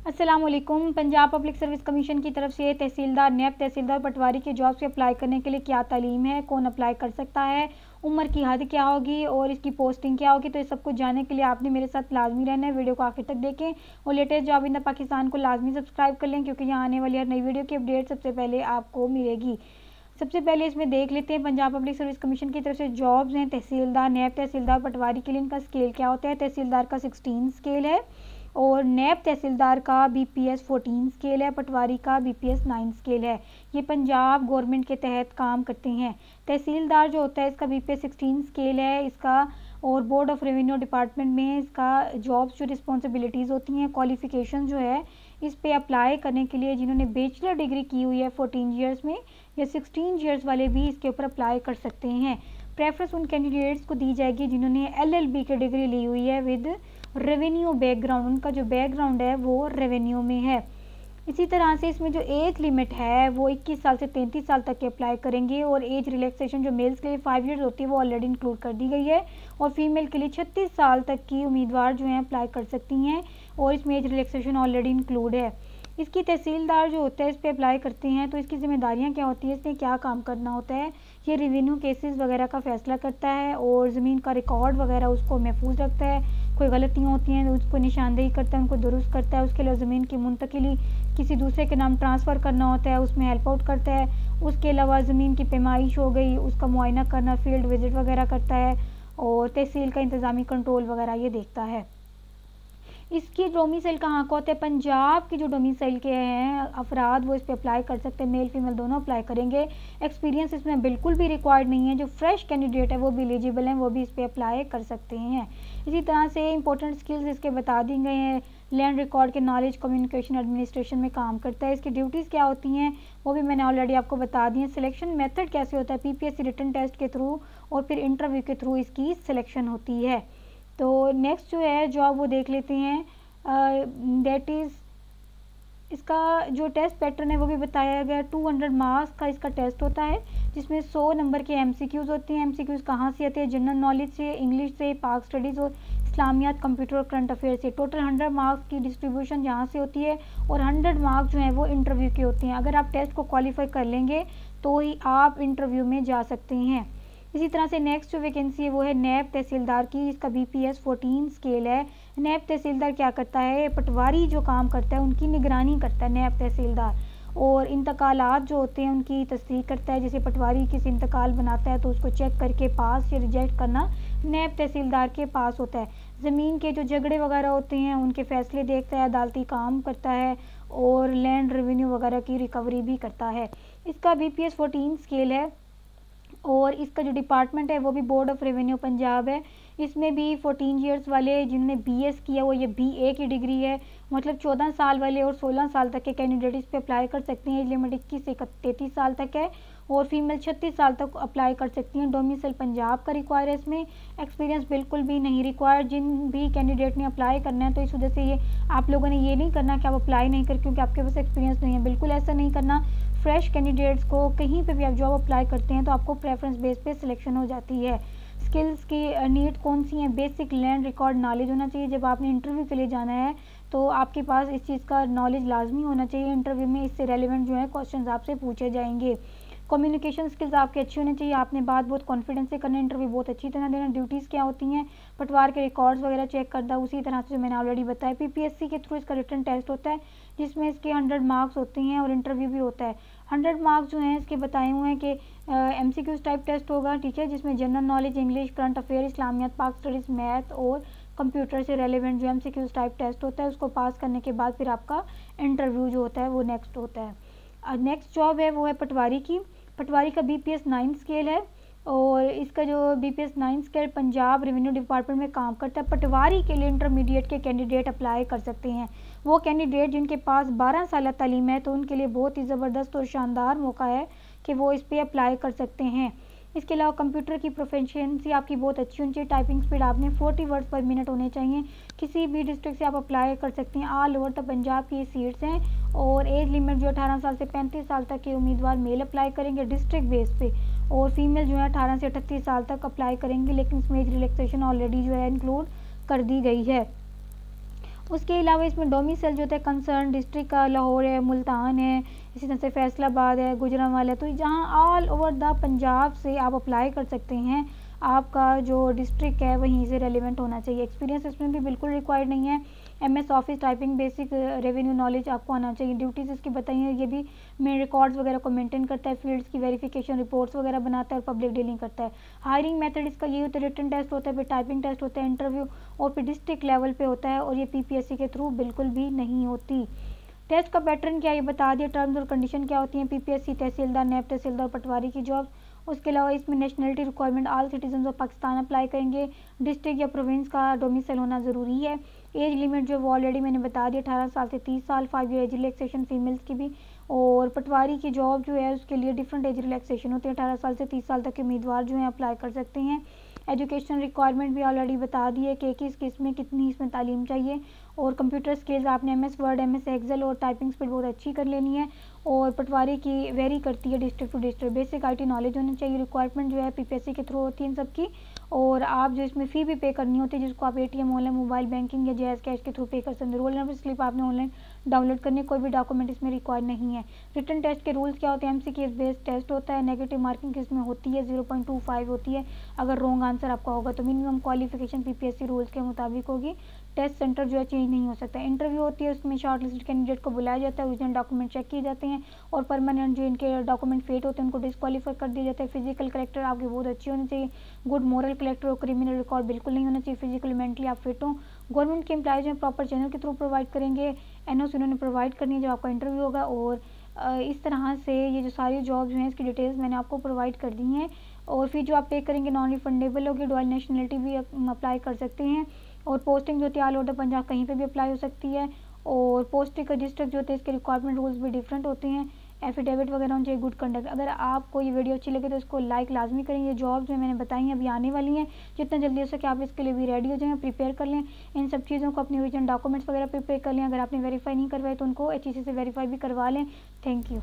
अस्सलाम वालेकुम। Punjab public service commission की तरफ से तहसीलदार, नैब तहसीलदार, पटवारी के जॉब से अप्लाई करने के लिए क्या तालीम है, कौन अप्लाई कर सकता है, उम्र की हद क्या होगी और इसकी पोस्टिंग क्या होगी, तो ये सब कुछ जानने के लिए आपने मेरे साथ लाजमी रहना है। वीडियो को आखिर तक देखें और latest job in the Pakistan को लाजमी सब्सक्राइब कर लें, क्योंकि यहाँ आने वाली हर नई वीडियो की अपडेट सबसे पहले आपको मिलेगी। सबसे पहले इसमें देख लेते हैं पंजाब पब्लिक सर्विस कमीशन की तरफ से जॉब्स हैं। तहसीलदार, नैब तहसीलदार, पटवारी के लिए इनका स्केल क्या होता है। तहसीलदार का 16 स्केल है और नैब तहसीलदार का BPS 14 स्केल है, पटवारी का BPS 9 स्केल है। ये पंजाब गवर्नमेंट के तहत काम करते हैं। तहसीलदार जो होता है इसका BPS 16 स्केल है इसका, और बोर्ड ऑफ रेवेन्यू डिपार्टमेंट में इसका जॉब्स जो रिस्पॉन्सिबिलिटीज़ होती हैं, क्वालिफ़िकेशन जो है इस पे अप्लाई करने के लिए जिन्होंने बैचलर डिग्री की हुई है 14 ईयर्स में या 16 ईयर्स वाले भी इसके ऊपर अप्लाई कर सकते हैं। प्रेफरेंस उन कैंडिडेट्स को दी जाएगी जिन्होंने LLB की डिग्री ली हुई है विद रेवेन्यू बैकग्राउंड, उनका जो बैकग्राउंड है वो रेवेन्यू में है। इसी तरह से इसमें जो एज लिमिट है वो 21 साल से 33 साल तक के अप्लाई करेंगे, और एज रिलैक्सेशन जो मेल्स के लिए 5 ईयर्स होती है वो ऑलरेडी इंक्लूड कर दी गई है, और फीमेल के लिए 36 साल तक की उम्मीदवार जो हैं अप्लाई कर सकती हैं, और इसमें एज रिलैक्सेशन ऑलरेडी इंक्लूड है। इसकी तहसीलदार जो होता है इस पर अप्लाई करते हैं तो इसकी जिम्मेदारियां क्या होती है, इसने क्या काम करना होता है। ये रेवेन्यू केसेस वगैरह का फैसला करता है और ज़मीन का रिकॉर्ड वगैरह उसको महफूज रखता है। कोई गलतियाँ होती हैं तो उसको निशानदेही करता है, उनको दुरुस्त करता है। उसके अलावा ज़मीन की मुंतकिली किसी दूसरे के नाम ट्रांसफ़र करना होता है, उसमें हेल्प आउट करता है। उसके अलावा ज़मीन की पैमाइश हो गई उसका मुआयना करना, फील्ड विजिट वगैरह करता है, और तहसील का इंतज़ामी कंट्रोल वगैरह ये देखता है। इसकी डोमिसाइल कहाँ का होता है, पंजाब की जो डोमिसाइल के हैं अफराद वो इस पर अप्लाई कर सकते हैं, मेल फीमेल दोनों अप्लाई करेंगे। एक्सपीरियंस इसमें बिल्कुल भी रिक्वायर्ड नहीं है, जो फ्रेश कैंडिडेट है वो भी एलिजिबल हैं, वो भी इस पर अप्लाई कर सकते हैं। इसी तरह से इंपॉर्टेंट स्किल्स इसके बता दी गए हैं। लैंड रिकॉर्ड के नॉलेज, कम्युनिकेशन, एडमिनिस्ट्रेशन में काम करता है। इसकी ड्यूटीज़ क्या होती हैं वो भी मैंने ऑलरेडी आपको बता दी है। सिलेक्शन मेथड कैसे होता है, PPSC रिटन टेस्ट के थ्रू और फिर इंटरव्यू के थ्रू इसकी सिलेक्शन होती है। तो नेक्स्ट जो है जॉब वो देख लेते हैं, दैट इज़ इसका जो टेस्ट पैटर्न है वो भी बताया गया। 200 मार्क्स का इसका टेस्ट होता है जिसमें 100 नंबर के MCQs होते हैं। MCQs कहाँ से आते हैं, जनरल नॉलेज से, इंग्लिश से, पाक स्टडीज़ और इस्लामियात, कंप्यूटर और करंट अफेयर से। टोटल 100 मार्क्स की डिस्ट्रीब्यूशन यहाँ से होती है और 100 मार्क्स जो हैं वो इंटरव्यू के होते हैं। अगर आप टेस्ट को क्वालिफाई कर लेंगे तो ही आप इंटरव्यू में जा सकते हैं। इसी तरह से नेक्स्ट जो वैकेंसी है वो है नैब तहसीलदार की, इसका BPS 14 स्केल है। नैब तहसीलदार क्या करता है, पटवारी जो काम करता है उनकी निगरानी करता है नैब तहसीलदार, और इंतकालात जो होते हैं उनकी तस्दीक करता है। जैसे पटवारी किसी इंतकाल बनाता है तो उसको चेक करके पास या रिजेक्ट करना नैब तहसीलदार के पास होता है। ज़मीन के जो झगड़े वगैरह होते हैं उनके फैसले देखता है, अदालती काम करता है, और लैंड रेवेन्यू वगैरह की रिकवरी भी करता है। इसका BPS 14 स्केल है, और इसका जो डिपार्टमेंट है वो भी बोर्ड ऑफ रेवेन्यू पंजाब है। इसमें भी 14 ईयर्स वाले जिन्होंने BS किया वो ये BA की डिग्री है, मतलब 14 साल वाले और 16 साल तक के कैंडिडेट इस पे अप्लाई कर सकते हैं। एज लिमिट 21 से 33 साल तक है, और फीमेल 36 साल तक अप्लाई कर सकती हैं। डोमिसाइल पंजाब का रिक्वायर है, इसमें एक्सपीरियंस बिल्कुल भी नहीं रिक्वायर्ड। जिन भी कैंडिडेट ने अप्लाई करना है तो इस वजह से ये आप लोगों ने ये नहीं करना कि आप अप्लाई नहीं कर क्योंकि आपके पास एक्सपीरियंस नहीं है, बिल्कुल ऐसा नहीं करना। फ्रेश कैंडिडेट्स को कहीं पे भी आप जॉब अप्लाई करते हैं तो आपको प्रेफरेंस बेस पे सिलेक्शन हो जाती है। स्किल्स की नीड कौन सी है, बेसिक लैंड रिकॉर्ड नॉलेज होना चाहिए। जब आपने इंटरव्यू के लिए जाना है तो आपके पास इस चीज़ का नॉलेज लाजमी होना चाहिए। इंटरव्यू में इससे रेलिवेंट जो है क्वेश्चन आपसे पूछे जाएंगे। कम्युनिकेशन स्किल्स आपकी अच्छी होनी चाहिए, आपने बात बहुत कॉन्फिडेंस से करना, इंटरव्यू बहुत अच्छी तरह देना। ड्यूटीज़ क्या होती हैं, पटवार के रिकॉर्ड्स वगैरह चेक करना, उसी तरह से जो मैंने ऑलरेडी बताया। PPSC के थ्रू इसका रिटन टेस्ट होता है जिसमें इसके 100 मार्क्स होते हैं और इंटरव्यू भी होता है। 100 मार्क्स जो हैं इसके बताए हुए हैं कि MCQs टाइप टेस्ट होगा, ठीक है, जिसमें general knowledge, English, current affair, इस्लामियात, पाक स्टडीज़, मैथ और कंप्यूटर से रेलिवेंट जो MCQs टाइप टेस्ट होता है उसको पास करने के बाद फिर आपका इंटरव्यू जो होता है वो नेक्स्ट होता है। नेक्स्ट जॉब है वो है पटवारी की। पटवारी का BPS 9 स्केल है, और इसका जो BPS 9 scale Punjab revenue department में काम करता है। पटवारी के लिए इंटरमीडिएट के कैंडिडेट अप्लाई कर सकते हैं। वो कैंडिडेट जिनके पास 12 साल तालीम है तो उनके लिए बहुत ही ज़बरदस्त और शानदार मौका है कि वो इस पर अप्लाई कर सकते हैं। इसके अलावा कंप्यूटर की प्रोफिशिएंसी आपकी बहुत अच्छी होनी चाहिए। टाइपिंग स्पीड आपने 40 वर्ड्स पर मिनट होने चाहिए। किसी भी डिस्ट्रिक्ट से आप अप्लाई कर सकते हैं। ऑल ओवर द पंजाब की सीट्स हैं, और एज लिमिट जो 18 साल से 35 साल तक के उम्मीदवार मेल अप्लाई करेंगे डिस्ट्रिक्ट बेस पे, और फीमेल जो है 18 से 38 साल तक अप्लाई करेंगे, लेकिन इसमें एज रिलैक्सेशन ऑलरेडी जो है इंक्लूड कर दी गई है। उसके अलावा इसमें डोमिसाइल जो होता है कंसर्न डिस्ट्रिक्ट का लाहौर है, मुल्तान है, इसी तरह से फैसलाबाद है, गुजरांवाला है। तो जहाँ ऑल ओवर द पंजाब से आप अप्लाई कर सकते हैं। आपका जो डिस्ट्रिक्ट है वहीं से रेलिवेंट होना चाहिए। एक्सपीरियंस इसमें भी बिल्कुल रिक्वायर्ड नहीं है। MS office typing basic revenue knowledge आपको आना चाहिए। ड्यूटीज़ इसकी बताइए, ये भी मेन रिकॉर्ड्स वगैरह को मेंटेन करता है, फील्ड्स की वेरिफिकेशन रिपोर्ट्स वगैरह बनाता है और पब्लिक डीलिंग करता है। हायरिंग मेथड इसका ये होता है, रिटन टेस्ट होता है, फिर टाइपिंग टेस्ट होता है, इंटरव्यू और फिर डिस्ट्रिक्ट लेवल पे होता है, और ये PPSC के थ्रू बिल्कुल भी नहीं होती। टेस्ट का पैटर्न क्या है ये बता दिया। टर्म्स और कंडीशन क्या होती हैं। PPSC तहसीलदार, नैब तहसीलदार, पटवारी की जॉब। उसके अलावा इसमें nationality requirement all citizen of Pakistan apply करेंगे। डिस्ट्रिक्ट या प्रोविंस का डोमिसाइल होना ज़रूरी है। एज लिमिट जो वो ऑलरेडी मैंने बता दिया, 18 साल से 30 साल, 5 ईयर एज रिलैक्सेशन फीमेल्स की भी। और पटवारी की जॉब जो है उसके लिए डिफरेंट एज रिलैक्सेशन होते हैं। 18 साल से 30 साल तक के उम्मीदवार जो हैं अप्लाई कर सकते हैं। एजुकेशन रिक्वायरमेंट भी ऑलरेडी बता दी है कि किस में कितनी इसमें तालीम चाहिए। और कंप्यूटर स्किल्स आपने MS वर्ड, MS एक्सेल और टाइपिंग स्पीड बहुत अच्छी कर लेनी है। और पटवारी की वेरी करती है district to district. Basic IT knowledge होनी चाहिए। रिक्वायरमेंट जो है PPSC के थ्रू होती है इन सबकी। और आप जो इसमें फ़ी भी पे करनी होती है, जिसको आप ATM, ऑनलाइन मोबाइल बैंकिंग या जैज़ कैश के थ्रू पे कर सकते हैं। रोल नंबर स्लिप आपने ऑनलाइन डाउनलोड करनी है। कोई भी डॉक्यूमेंट इसमें रिक्वायर नहीं है। रिटन टेस्ट के रूल्स क्या होते हैं। MCQ बेस्ड टेस्ट होता है। नेगेटिव मार्किंग इसमें होती है, 0.25 होती है अगर रॉन्ग आंसर आपका होगा तो। मिनिमम क्वालिफिकेशन PPSC रूल्स के मुताबिक होगी। टेस्ट सेंटर जो है चेंज नहीं हो सकता। इंटरव्यू होती है, उसमें शॉर्ट लिस्टेड कैंडिडेट को बुलाया जाता है, ओरिजिनल डॉक्यूमेंट चेक किए जाते हैं और परमानेंट जो इनके डॉक्यूमेंट फेट होते हैं उनको डिस्क्वालीफाई कर दिया जाता है। फिजिकल करेक्टर आपकी बहुत अच्छी होनी चाहिए। गुड मॉरल करेक्टर और क्रिमिनल रिकॉर्ड बिल्कुल नहीं होना चाहिए। फिजिकली मेंटली आप फिट हो। गवर्नमेंट के एम्प्लॉयज में प्रॉपर चैनल के थ्रू प्रोवाइड करेंगे। NOC उन्होंने प्रोवाइड करनी है जब आपका इंटरव्यू होगा। और इस तरह से ये जो सारी जॉब्स हैं इसकी डिटेल्स मैंने आपको प्रोवाइड कर दी हैं। और फिर जो आप पे करेंगे नॉन रिफंडेबल होगी। डुअल नेशनलिटी भी अप्लाई कर सकते हैं। और पोस्टिंग जो होती है ऑल ओवर द पंजाब कहीं पे भी अप्लाई हो सकती है। और पोस्टिंग का डिस्ट्रिक्ट जो होते हैं इसके रिक्वायरमेंट रूल्स भी डिफरेंट होते हैं। एफिडेविट वगैरह होनी चाहिए। Good conduct. अगर आपको ये वीडियो अच्छी लगे तो इसको लाइक लाजमी करें। ये जॉब्स जो मैंने बताई हैं अभी आने वाली हैं, जितना जल्दी हो सके आप इसके लिए भी रेडी हो जाएं, प्रिपेयर कर लें। इन सब चीज़ों को अपने ओरिजिनल डॉक्यूमेंट्स वगैरह प्रिपेयर कर लें। अगर आपने वेरीफाई नहीं करवाए तो उनको HEC से वेरीफाई भी करवा लें। Thank you.